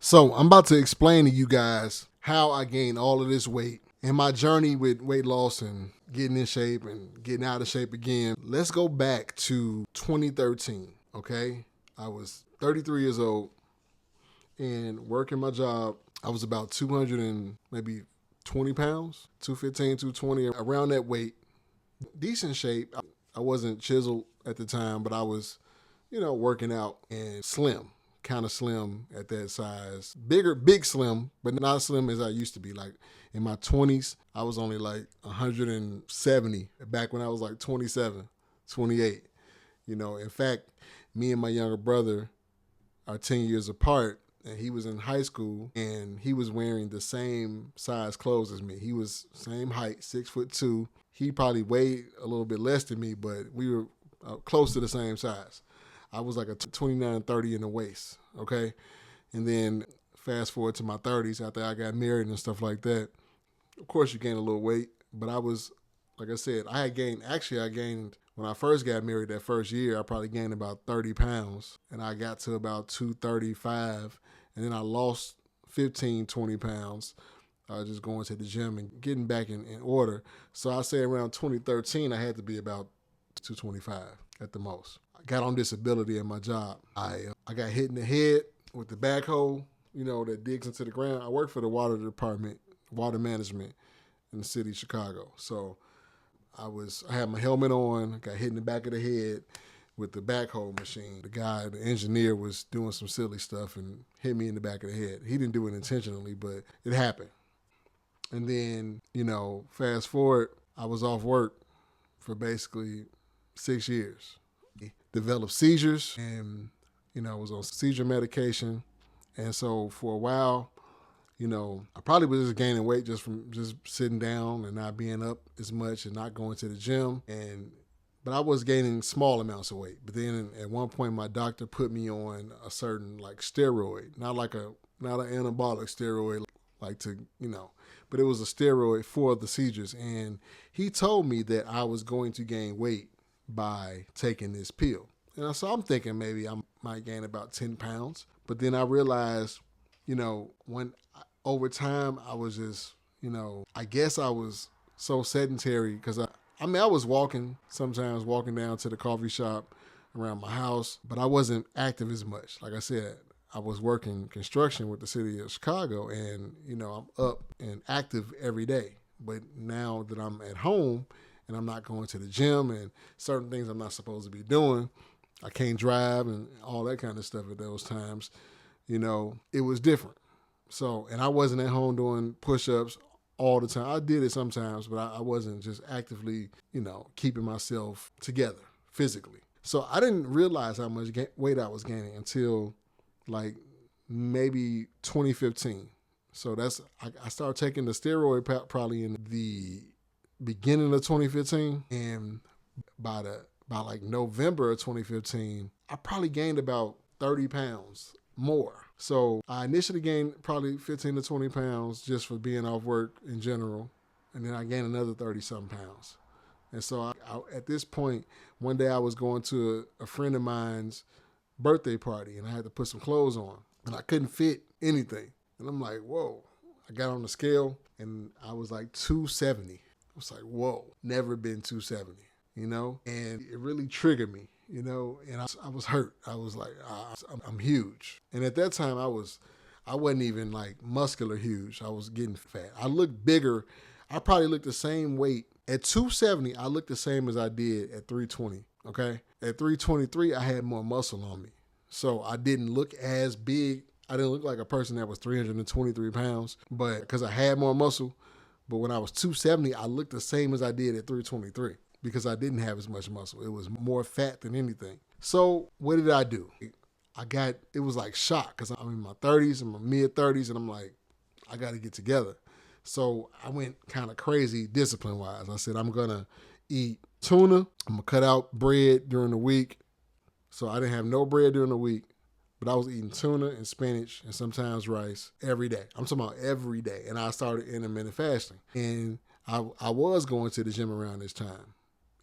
So I'm about to explain to you guys how I gained all of this weight and my journey with weight loss and getting in shape and getting out of shape again. Let's go back to 2013, okay? I was 33 years old and working my job. I was about 200 and maybe 20 pounds, 215, 220, around that weight. Decent shape. I wasn't chiseled at the time, but I was, working out and slim, kind of slim at that size. Big slim, but not as slim as I used to be. Like in my 20s, I was only like 170 back when I was like 27, 28. In fact, me and my younger brother are 10 years apart, and he was in high school and he was wearing the same size clothes as me. He was same height, 6'2". He probably weighed a little bit less than me, but we were close to the same size. I was like a 29, 30 in the waist, okay? And then fast forward to my 30s after I got married and stuff like that. Of course, you gain a little weight, but I was, like I said, I gained, when I first got married that first year, I probably gained about 30 pounds, and I got to about 235, and then I lost 15, 20 pounds. Just going to the gym and getting back in order. So I say around 2013, I had to be about 225 at the most. I got on disability at my job. I got hit in the head with the backhoe, that digs into the ground. I work for the water department, water management in the city of Chicago. So I had my helmet on, got hit in the back of the head with the backhoe machine. The engineer was doing some silly stuff and hit me in the back of the head. He didn't do it intentionally, but it happened. And then, fast forward, I was off work for basically 6 years. Developed seizures and, I was on seizure medication. And so for a while, I probably was just gaining weight just from just sitting down and not being up as much and not going to the gym. But I was gaining small amounts of weight. But then at one point, my doctor put me on a certain steroid, not an anabolic steroid, but it was a steroid for the seizures. And he told me that I was going to gain weight by taking this pill. And so I'm thinking maybe I might gain about 10 pounds. But then I realized, over time I was just, I guess I was so sedentary because I was walking down to the coffee shop around my house, but I wasn't active as much. Like I said, I was working construction with the city of Chicago, and, I'm up and active every day. But now that I'm at home and I'm not going to the gym and certain things I'm not supposed to be doing, I can't drive and all that kind of stuff at those times, it was different. So, and I wasn't at home doing push-ups all the time. I did it sometimes, but I wasn't just actively, keeping myself together physically. So I didn't realize how much weight I was gaining until like maybe 2015. So I started taking the steroid probably in the beginning of 2015, and by like November of 2015, I probably gained about 30 pounds more. So I initially gained probably 15 to 20 pounds just for being off work in general, and then I gained another 30 some pounds. And so at this point, one day I was going to a friend of mine's birthday party, and I had to put some clothes on, and I couldn't fit anything. And I'm like, whoa. I got on the scale, and I was like 270. I was like, whoa, never been 270, And it really triggered me, and I was hurt. I was like, I'm huge. And at that time, I wasn't even like muscular huge. I was getting fat. I looked bigger. I probably looked the same weight. At 270, I looked the same as I did at 320, okay? At 323, I had more muscle on me. So I didn't look as big. I didn't look like a person that was 323 pounds, but because I had more muscle. But when I was 270, I looked the same as I did at 323 because I didn't have as much muscle. It was more fat than anything. So what did I do? It was like shock because I'm in my 30s and my mid 30s, and I'm like, I got to get together. So I went kind of crazy discipline-wise. I said, I'm going to eat tuna. I'm going to cut out bread during the week. So I didn't have no bread during the week, but I was eating tuna and spinach and sometimes rice every day. I'm talking about every day. And I started intermittent fasting. And I was going to the gym around this time,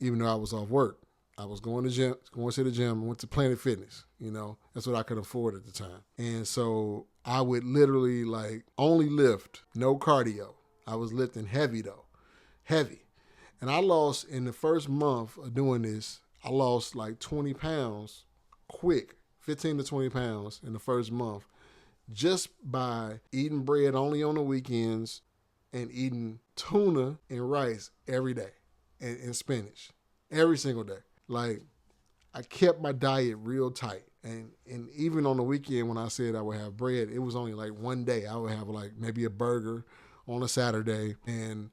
even though I was off work. I was going to the gym. I went to Planet Fitness. That's what I could afford at the time. And so I would literally like only lift, no cardio. I was lifting heavy though, heavy. And I lost in the first month of doing this, I lost like 20 pounds quick, 15 to 20 pounds in the first month just by eating bread only on the weekends and eating tuna and rice every day and spinach every single day. Like, I kept my diet real tight. And even on the weekend when I said I would have bread, it was only like one day. I would have like maybe a burger on a Saturday. And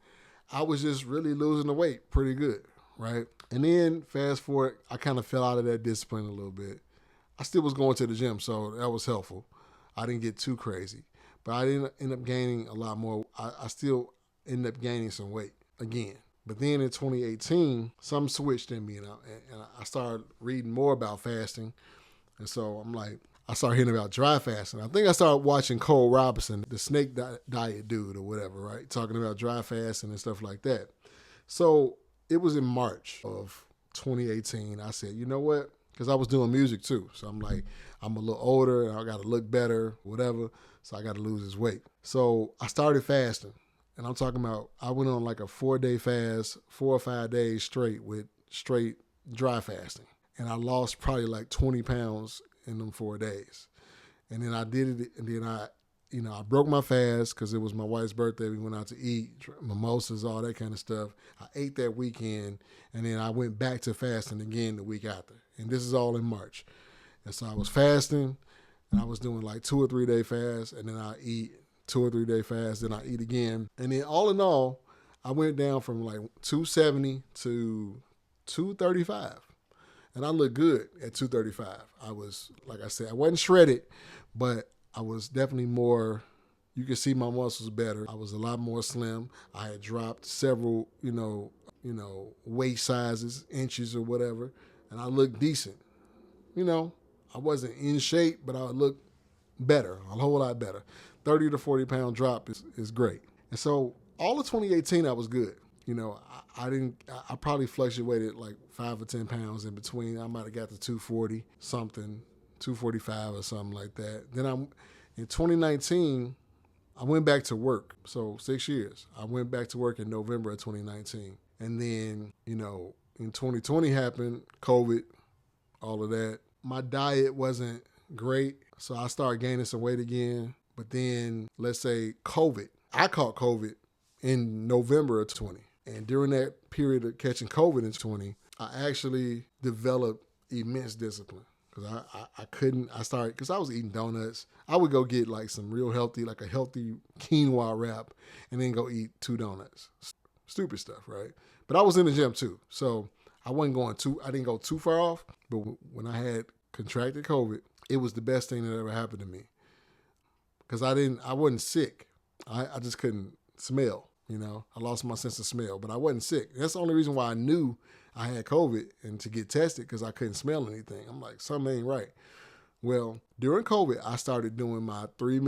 I was just really losing the weight pretty good, right? And then fast forward, I kind of fell out of that discipline a little bit. I still was going to the gym, so that was helpful. I didn't get too crazy. But I didn't end up gaining a lot more. I still ended up gaining some weight again. But then in 2018, something switched in me, and I started reading more about fasting. And so I'm like, I started hearing about dry fasting. I think I started watching Cole Robinson, the snake diet dude or whatever, right? Talking about dry fasting and stuff like that. So it was in March of 2018. I said, you know what? Because I was doing music too. So I'm like, I'm a little older and I got to look better, whatever. So I got to lose this weight. So I started fasting. And I'm talking about, I went on like a 4-day fast, 4 or 5 days straight with straight dry fasting. And I lost probably like 20 pounds in them 4 days. And then I did it, and then I broke my fast because it was my wife's birthday. We went out to eat, mimosas, all that kind of stuff. I ate that weekend, and then I went back to fasting again the week after. And this is all in March. And so I was fasting, and I was doing like 2 or 3 day fasts, and then I eat 2 or 3 day fast, then I eat again. And then all in all, I went down from like 270 to 235. And I looked good at 235. I was, like I said, I wasn't shredded, but I was definitely more, you could see my muscles better. I was a lot more slim. I had dropped several, waist sizes, inches or whatever, and I looked decent. I wasn't in shape, but I looked better, a whole lot better. 30 to 40 pound drop is great. And so all of 2018, I was good. I probably fluctuated like 5 or 10 pounds in between. I might have got to 240 something, 245 or something like that. Then in 2019, I went back to work. So 6 years. I went back to work in November of 2019. And then, in 2020 happened, COVID, all of that. My diet wasn't great. So I started gaining some weight again. But then, let's say COVID. I caught COVID in November of 20. And during that period of catching COVID in 20, I actually developed immense discipline. Because I started, because I was eating donuts. I would go get like some real healthy, like a healthy quinoa wrap, and then go eat 2 donuts. Stupid stuff, right? But I was in the gym too. So I didn't go too far off. But when I had contracted COVID, it was the best thing that ever happened to me. Because I wasn't sick. I just couldn't smell. I lost my sense of smell, but I wasn't sick. That's the only reason why I knew I had COVID and to get tested, because I couldn't smell anything. I'm like, something ain't right. Well, during COVID, I started doing my 3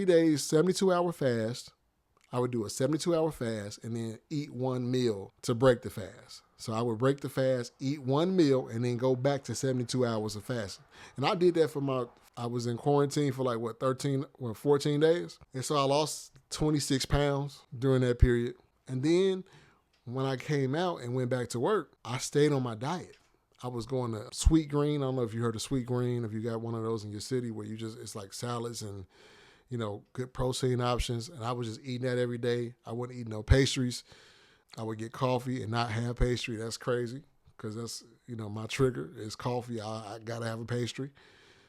days, 72-hour fast. I would do a 72-hour fast and then eat 1 meal to break the fast. So I would break the fast, eat 1 meal, and then go back to 72 hours of fasting. And I did that I was in quarantine for 14 days. And so I lost 26 pounds during that period. And then when I came out and went back to work, I stayed on my diet. I was going to Sweet Green. I don't know if you heard of Sweet Green, if you got one of those in your city where it's like salads and, good protein options. And I was just eating that every day. I wouldn't eat no pastries. I would get coffee and not have pastry. That's crazy, because that's, my trigger is coffee. I got to have a pastry.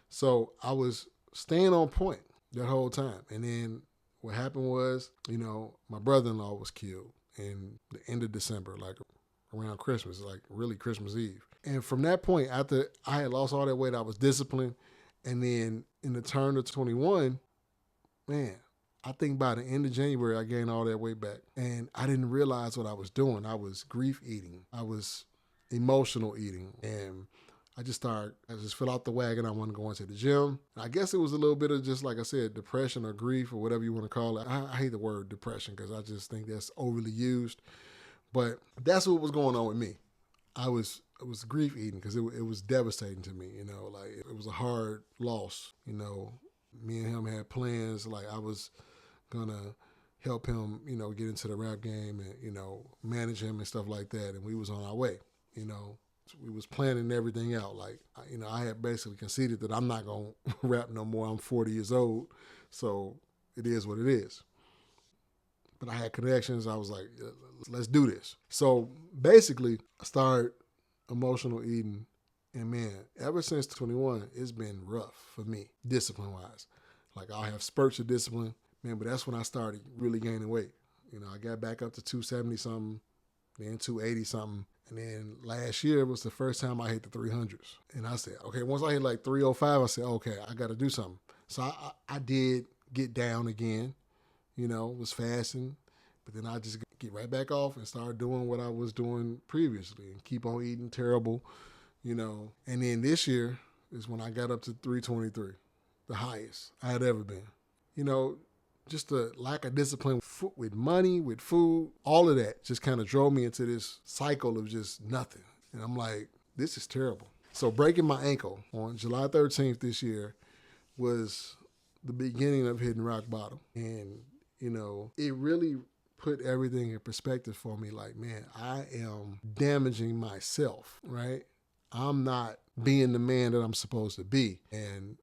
So I was staying on point that whole time. And then what happened was, my brother-in-law was killed in the end of December, like around Christmas, like really Christmas Eve. And from that point, after I had lost all that weight, I was disciplined. And then in the turn of 21, man, I think by the end of January, I gained all that weight back. And I didn't realize what I was doing. I was grief eating. I was emotional eating. And I just fell out the wagon. I wanted to go into the gym. I guess it was a little bit of just, like I said, depression or grief or whatever you want to call it. I hate the word depression because I just think that's overly used. But that's what was going on with me. It was grief eating because it was devastating to me, like it was a hard loss, Me and him had plans. Like I was gonna help him, get into the rap game and, manage him and stuff like that. And we was on our way, we was planning everything out. Like, I had basically conceded that I'm not going to rap no more. I'm 40 years old. So it is what it is. But I had connections. I was like, let's do this. So basically, I started emotional eating. And man, ever since 21, it's been rough for me, discipline-wise. Like I'll have spurts of discipline. Man, but that's when I started really gaining weight. I got back up to 270-something, then 280-something. And then last year was the first time I hit the 300s. And I said, okay, once I hit like 305, I said, okay, I got to do something. So I did get down again, was fasting. But then I just get right back off and start doing what I was doing previously and keep on eating terrible, And then this year is when I got up to 323, the highest I had ever been. Just the lack of discipline with money, with food, all of that just kind of drove me into this cycle of just nothing. And I'm like, this is terrible. So breaking my ankle on July 13th this year was the beginning of hitting rock bottom. And, it really put everything in perspective for me. Like, man, I am damaging myself, right? I'm not being the man that I'm supposed to be. And,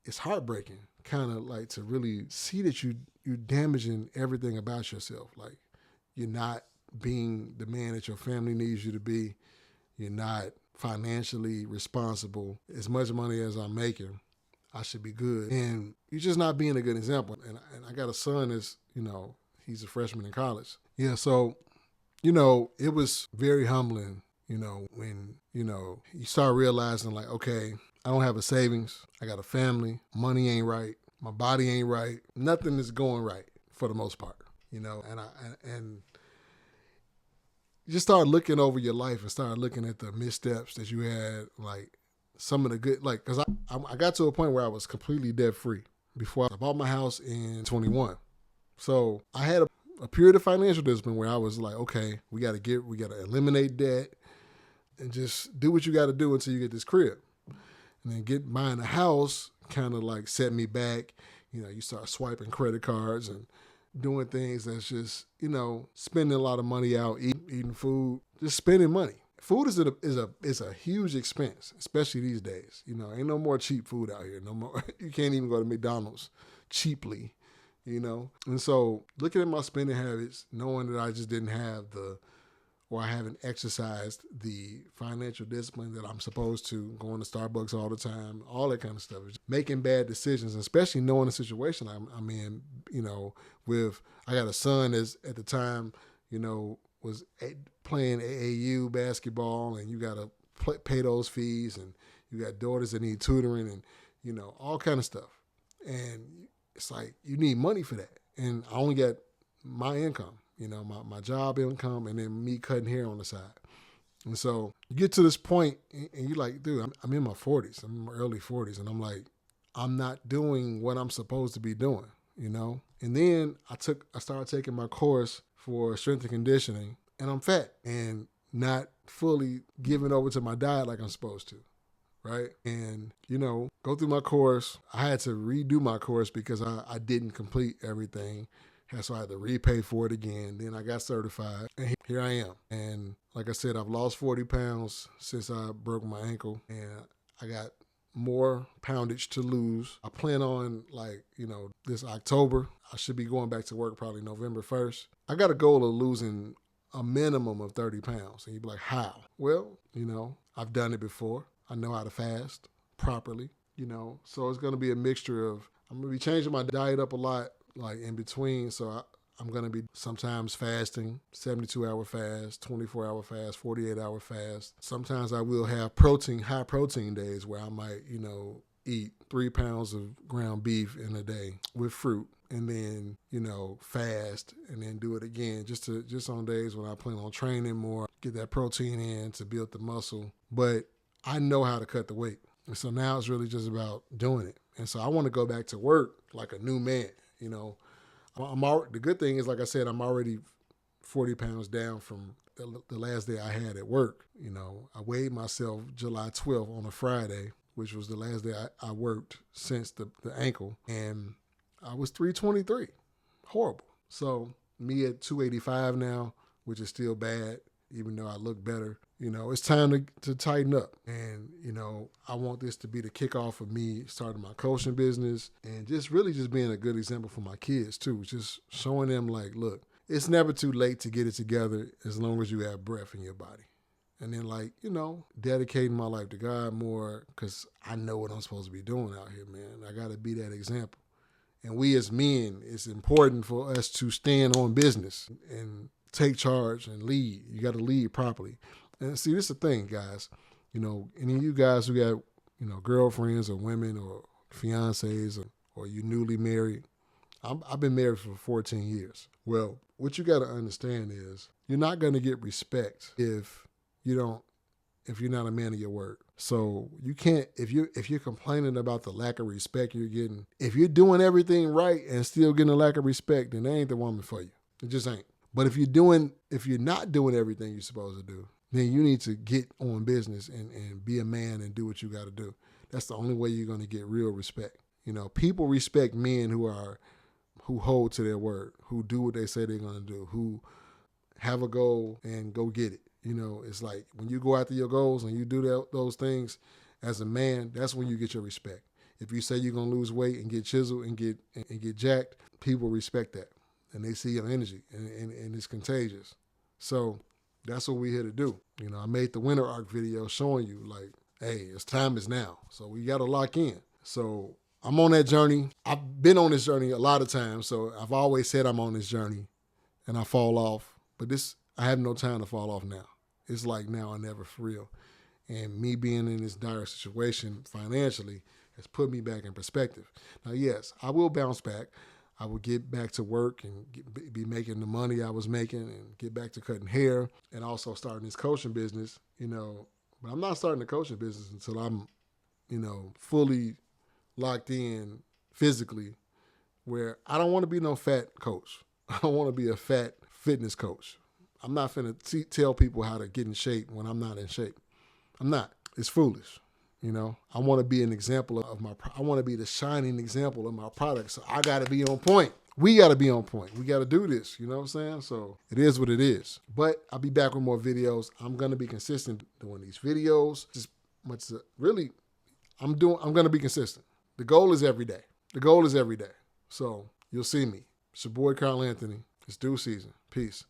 it's heartbreaking. Kind of like to really see that you're damaging everything about yourself. Like you're not being the man that your family needs you to be. You're not financially responsible. As much money as I'm making, I should be good. And you're just not being a good example. And I got a son that's, he's a freshman in college. Yeah, so, it was very humbling, when, you start realizing like, okay, I don't have a savings. I got a family. Money ain't right. My body ain't right. Nothing is going right for the most part, and you just start looking over your life and start looking at the missteps that you had, like some of the good, like, because I got to a point where I was completely debt free before I bought my house in 21. So I had a period of financial discipline where I was like, okay, we got to eliminate debt and just do what you got to do until you get this crib. And then buying a house kind of like set me back. You start swiping credit cards and doing things that's just, spending a lot of money out, eating food, just spending money. Food is a huge expense, especially these days. Ain't no more cheap food out here. No more. You can't even go to McDonald's cheaply, And so looking at my spending habits, knowing that I just didn't have I haven't exercised the financial discipline that I'm supposed to, going to Starbucks all the time, all that kind of stuff. Making bad decisions, especially knowing the situation I'm in, I got a son that's at the time, was playing AAU basketball, and you got to pay those fees, and you got daughters that need tutoring and, all kind of stuff. And it's like, you need money for that. And I only got my income. My job income, and then me cutting hair on the side. And so you get to this point and you're like, dude, I'm in my 40s. I'm in my early 40s. And I'm like, I'm not doing what I'm supposed to be doing, And then I started taking my course for strength and conditioning, and I'm fat and not fully giving over to my diet like I'm supposed to. Right. And, go through my course. I had to redo my course because I didn't complete everything. So I had to repay for it again. Then I got certified, and here I am. And like I said, I've lost 40 pounds since I broke my ankle, and I got more poundage to lose. I plan on, this October, I should be going back to work probably November 1st. I got a goal of losing a minimum of 30 pounds. And you'd be like, how? Well, I've done it before. I know how to fast properly, So it's going to be a mixture of, I'm going to be changing my diet up a lot, like in between. So I'm going to be sometimes fasting, 72-hour fast, 24-hour fast, 48-hour fast. Sometimes I will have high protein days where I might, eat 3 pounds of ground beef in a day with fruit, and then, fast, and then do it again just on days when I plan on training more, get that protein in to build the muscle. But I know how to cut the weight. And so now it's really just about doing it. And so I want to go back to work like a new man. The good thing is, like I said, I'm already 40 pounds down from the last day I had at work. I weighed myself July 12th on a Friday, which was the last day I worked since the ankle, and I was 323. Horrible. So me at 285 now, which is still bad, even though I look better. It's time to tighten up. And, I want this to be the kickoff of me starting my coaching business and just really just being a good example for my kids too. Just showing them like, look, it's never too late to get it together as long as you have breath in your body. And then dedicating my life to God more because I know what I'm supposed to be doing out here, man. I got to be that example. And we as men, it's important for us to stand on business and take charge and lead. You got to lead properly. And see, this is the thing, guys. Any of you guys who got, girlfriends or women or fiancés or you newly married, I've been married for 14 years. Well, what you got to understand is you're not going to get respect if you're not a man of your word. So you can't, if you're complaining about the lack of respect you're getting, if you're doing everything right and still getting a lack of respect, then they ain't the woman for you. It just ain't. But if you're not doing everything you're supposed to do, then you need to get on business and be a man and do what you got to do. That's the only way you're going to get real respect. People respect men who hold to their word, who do what they say they're going to do, who have a goal and go get it. It's like when you go after your goals and you do those things as a man, that's when you get your respect. If you say you're going to lose weight and get chiseled and get jacked, people respect that. And they see your energy and it's contagious. So that's what we're here to do. I made the winter arc video showing you like, hey, time is now. So we got to lock in. So I'm on that journey. I've been on this journey a lot of times. So I've always said I'm on this journey and I fall off. But I have no time to fall off now. It's like now or never for real. And me being in this dire situation financially has put me back in perspective. Now, yes, I will bounce back. I will get back to work and be making the money I was making and get back to cutting hair and also starting this coaching business, But I'm not starting the coaching business until I'm, fully locked in physically where I don't want to be no fat coach. I don't want to be a fat fitness coach. I'm not finna tell people how to get in shape when I'm not in shape. I'm not. It's foolish. I want to be an example of I want to be the shining example of my product. So I got to be on point. We got to be on point. We got to do this. You know what I'm saying? So it is what it is. But I'll be back with more videos. I'm going to be consistent doing these videos. I'm going to be consistent. The goal is every day. So you'll see me. It's your boy, Carl Anthony. It's due season. Peace.